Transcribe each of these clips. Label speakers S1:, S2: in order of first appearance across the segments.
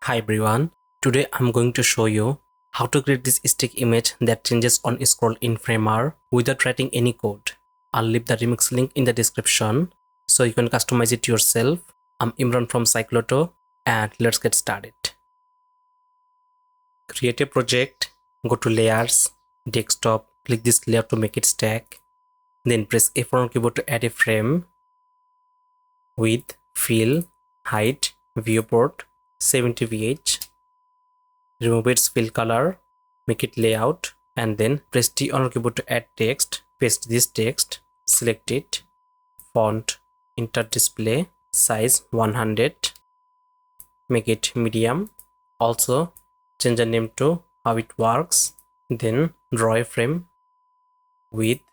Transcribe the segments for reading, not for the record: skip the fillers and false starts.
S1: Hi everyone, today I'm going to show you how to create this stick image that changes on scroll in Framer without writing any code. I'll leave the remix link in the description so you can customize it yourself. I'm Imran from Cycloto and let's get started. Create a project, go to layers, desktop, click this layer to make it stack. Then press F1 on keyboard to add a frame, width, fill, height, viewport, 70 VH. Remove its fill color, make it layout, and then press T on your keyboard to add text. Paste this text, select it, font, enter display, size 100, make it medium. Also change the name to how it works. Then draw a frame, width,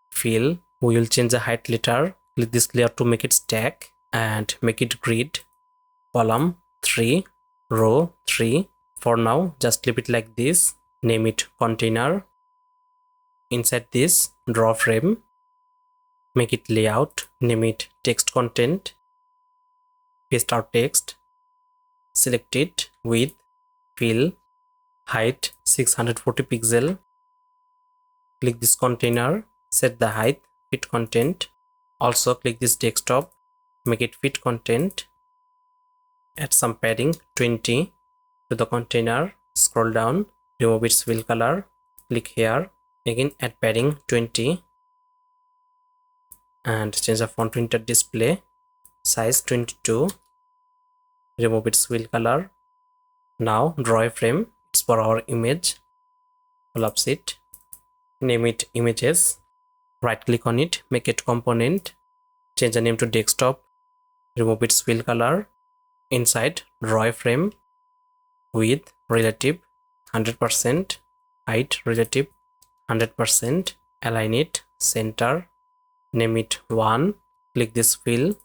S1: fill. We will change the height later. Click this layer to make it stack and make it grid. Column 3, row 3. For now, just leave it like this. Name it container. Inside this, draw frame. Make it layout. Name it text content. Paste our text. Select it. Width, fill, height 640 pixel. Click this container. Set the height, fit content. Also click this desktop. Make it fit content. Add some padding 20. To the container, scroll down, remove its fill color, click here, again add padding 20 and change the font to enter display, size 22, remove its fill color. Now draw a frame, it's for our image, collapse it, name it images, right click on it, make it component, change the name to desktop, remove its fill color, inside draw a frame, width relative 100%, height relative 100%, align it, center, name it 1, click this fill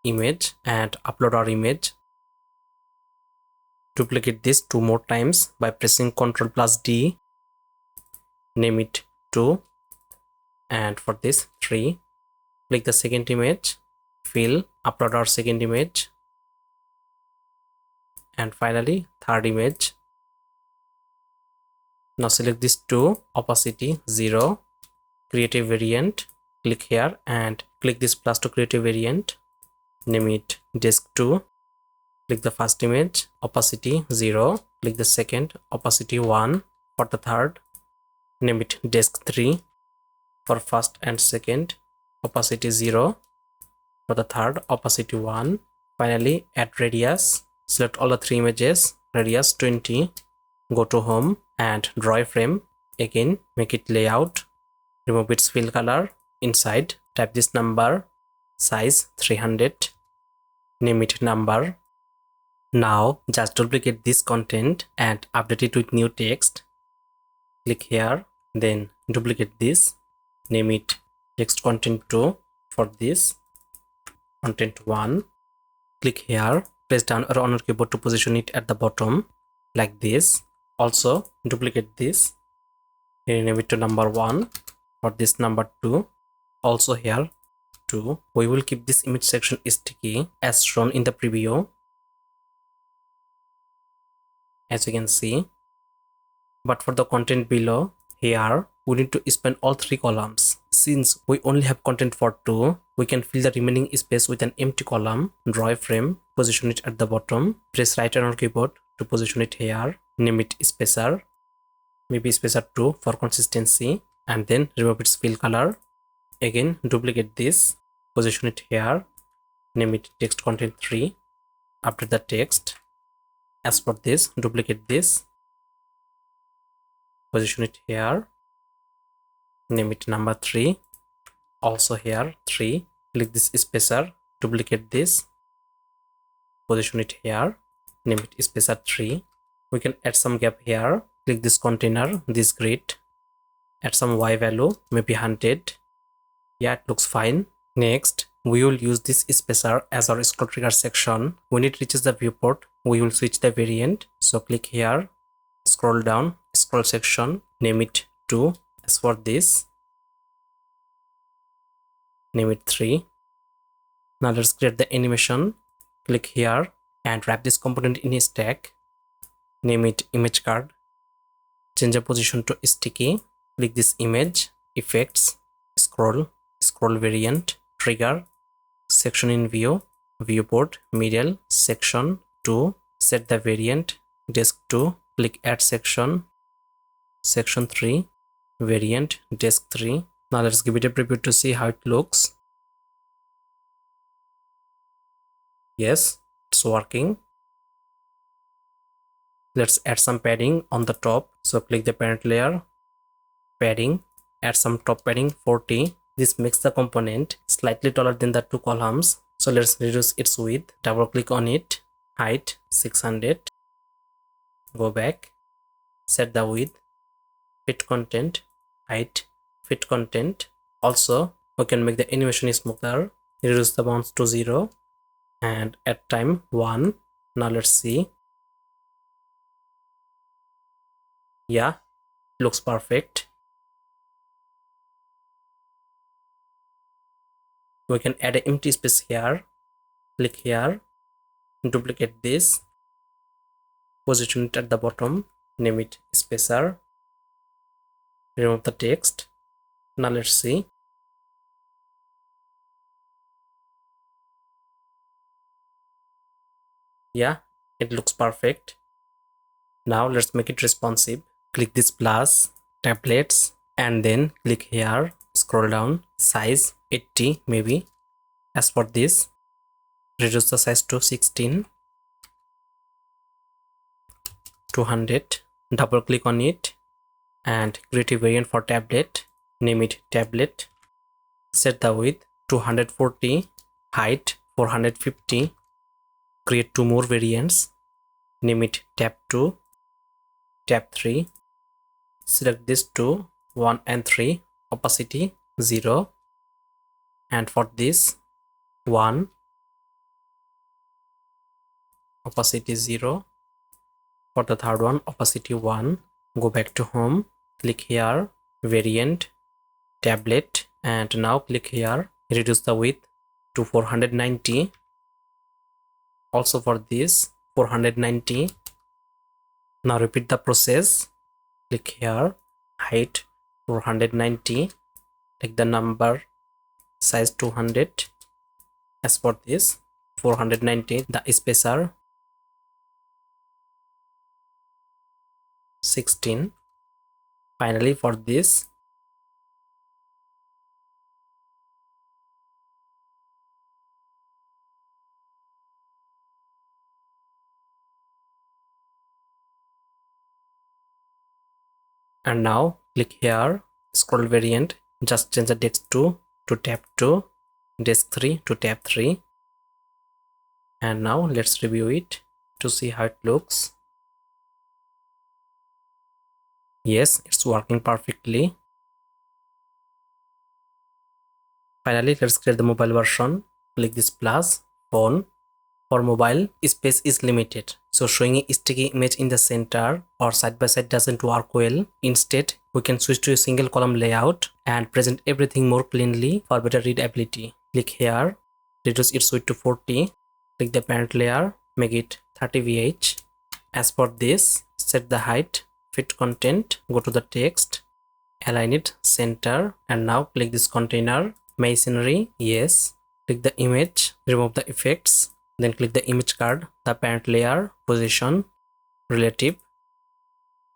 S1: image and upload our image. Duplicate this 2 more times by pressing Ctrl+ D, name it 2, and for this 3, click the second image, fill, upload our second image, and finally third image. Now select this 2, opacity 0, create a variant, click here and click this plus to create a variant, name it disk 2, click the first image, opacity 0, click the second, opacity 1, for the third, name it disk 3, for first and second, opacity 0, for the third, opacity 1, finally add radius, select all the 3 images, radius 20, go to home and draw a frame, again make it layout, remove its fill color, inside type this number, size 300, name it number. Now just duplicate this content and update it with new text, click here, then duplicate this, name it text content 2, for this content 1, click here, press down arrow on your keyboard to position it at the bottom like this. Also duplicate this, rename it to number 1, for this number 2, also here 2. We will keep this image section sticky as shown in the preview, as you can see, but for the content below here we need to span all 3 columns. Since we only have content for 2, we can fill the remaining space with an empty column. Draw a frame, position it at the bottom, press right on your keyboard to position it here, name it spacer, maybe spacer 2 for consistency, and then remove its fill color. Again duplicate this, position it here, name it text content 3, update the text. As for this, duplicate this, position it here, name it number 3, also here 3, click this spacer, duplicate this, position it here, name it spacer 3. We can add some gap here, click this container, this grid, add some y value, maybe 100. Yeah, it looks fine. Next we will use this spacer as our scroll trigger section. When it reaches the viewport, we will switch the variant, so click here, scroll down, scroll section, name it 2. As for this, name it 3. Now let's create the animation. Click here and wrap this component in a stack. name it image card, change the position to sticky, click this image, effects, scroll variant, trigger, section in view, viewport, middle, section 2, set the variant, desk 2, click add section, section 3, variant, desk 3. Now let's give it a preview to see how it looks. Yes, it's working. Let's add some padding on the top. So click the parent layer, padding, add some top padding 40. This makes the component slightly taller than the two columns. So let's reduce its width, double click on it, height 600, go back, set the width, fit content, height, fit content. Also, we can make the animation smoother, reduce the bounce to 0 and add time 1. Now let's see. Yeah, looks perfect. We can add an empty space here, click here, duplicate this, position it at the bottom, name it spacer, remove the text. Now let's see. Yeah, it looks perfect. Now let's make it responsive. Click this plus, tablets, and then click here, scroll down, size 80 maybe. As for this, reduce the size to 16, 200, double click on it and create a variant for tablet, name it tablet, set the width 240, height 450, create two more variants, name it tab 2, tab 3, select these two, 1 and 3, opacity 0, and for this 1, opacity 0, for the third one opacity 1, go back to home, click here, variant, tablet, and now click here, reduce the width to 490, also for this 490. Now repeat the process, click here, height 490, take the number, size 200. As for this 490, the spacer 16. Finally for this, and now click here, scroll variant, just change the desk 2 to tab 2, desk 3 to tab 3, and now let's review it to see how it looks. Yes, it's working perfectly. Finally, let's create the mobile version. Click this plus, phone. For mobile, space is limited, so showing a sticky image in the center or side by side doesn't work well. Instead, we can switch to a single column layout and present everything more cleanly for better readability. Click here, reduce its width to 40, click the parent layer, make it 30 VH. As for this, set the height, fit content, go to the text, align it center, and now click this container, masonry, yes, click the image, remove the effects, then click the image card, the parent layer, position, relative.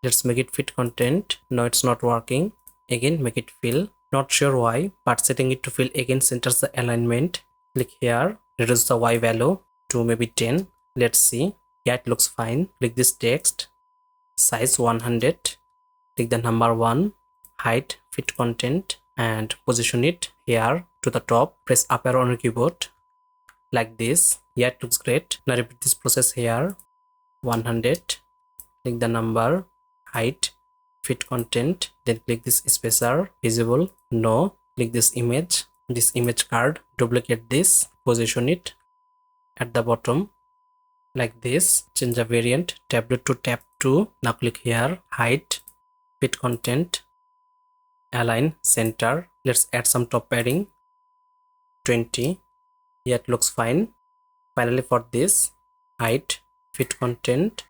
S1: Let's make it fit content. No, it's not working. Again, make it fill. Not sure why, but setting it to fill again centers the alignment. Click here, reduce the Y value to maybe 10. Let's see. Yeah, it looks fine. Click this text, size 100. Click the number 1, height, fit content, and position it here to the top. Press up arrow on your keyboard like this. Yeah, it looks great. Now repeat this process here, 100, click the number, height, fit content, then click this spacer, visible, no, click this image card, duplicate this, position it at the bottom like this, change the variant, tablet to tab 2, now click here, height, fit content, align center. Let's add some top padding, 20. Yeah, it looks fine. Finally for this, height, fit content,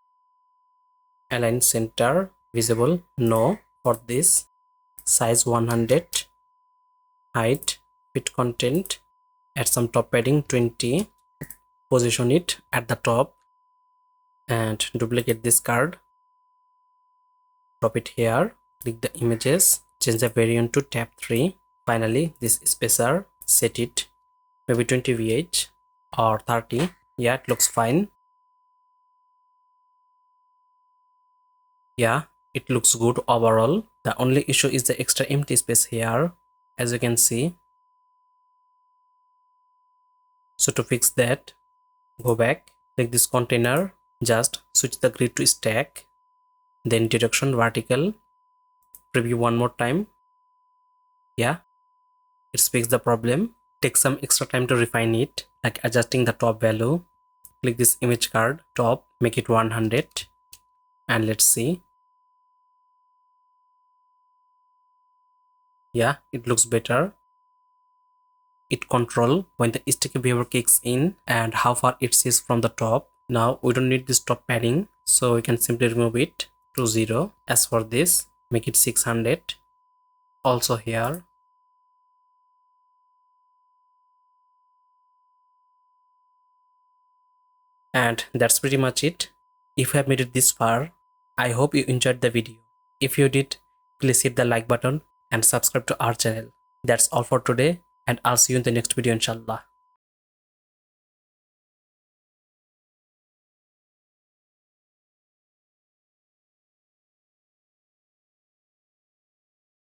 S1: Align center visible, no. For this, size 100, height, fit content, add some top padding 20, position it at the top and duplicate this card, drop it here, click the images, change the variant to tab 3. Finally, this spacer, set it maybe 20 VH or 30. Yeah, it looks fine. Yeah, it looks good overall. The only issue is the extra empty space here, as you can see. So to fix that, go back, click this container, just switch the grid to stack, then direction vertical, preview one more time. Yeah, it's fixed the problem. Take some extra time to refine it, like adjusting the top value. Click this image card, top, make it 100, and let's see. Yeah, it looks better. It control when the sticky behavior kicks in and how far it sees from the top. Now we don't need this top padding, so we can simply remove it to 0. As for this, make it 600. Also here. And that's pretty much it. If you have made it this far, I hope you enjoyed the video. If you did, please hit the like button and subscribe to our channel. That's all for today, and I'll see you in the next video inshallah.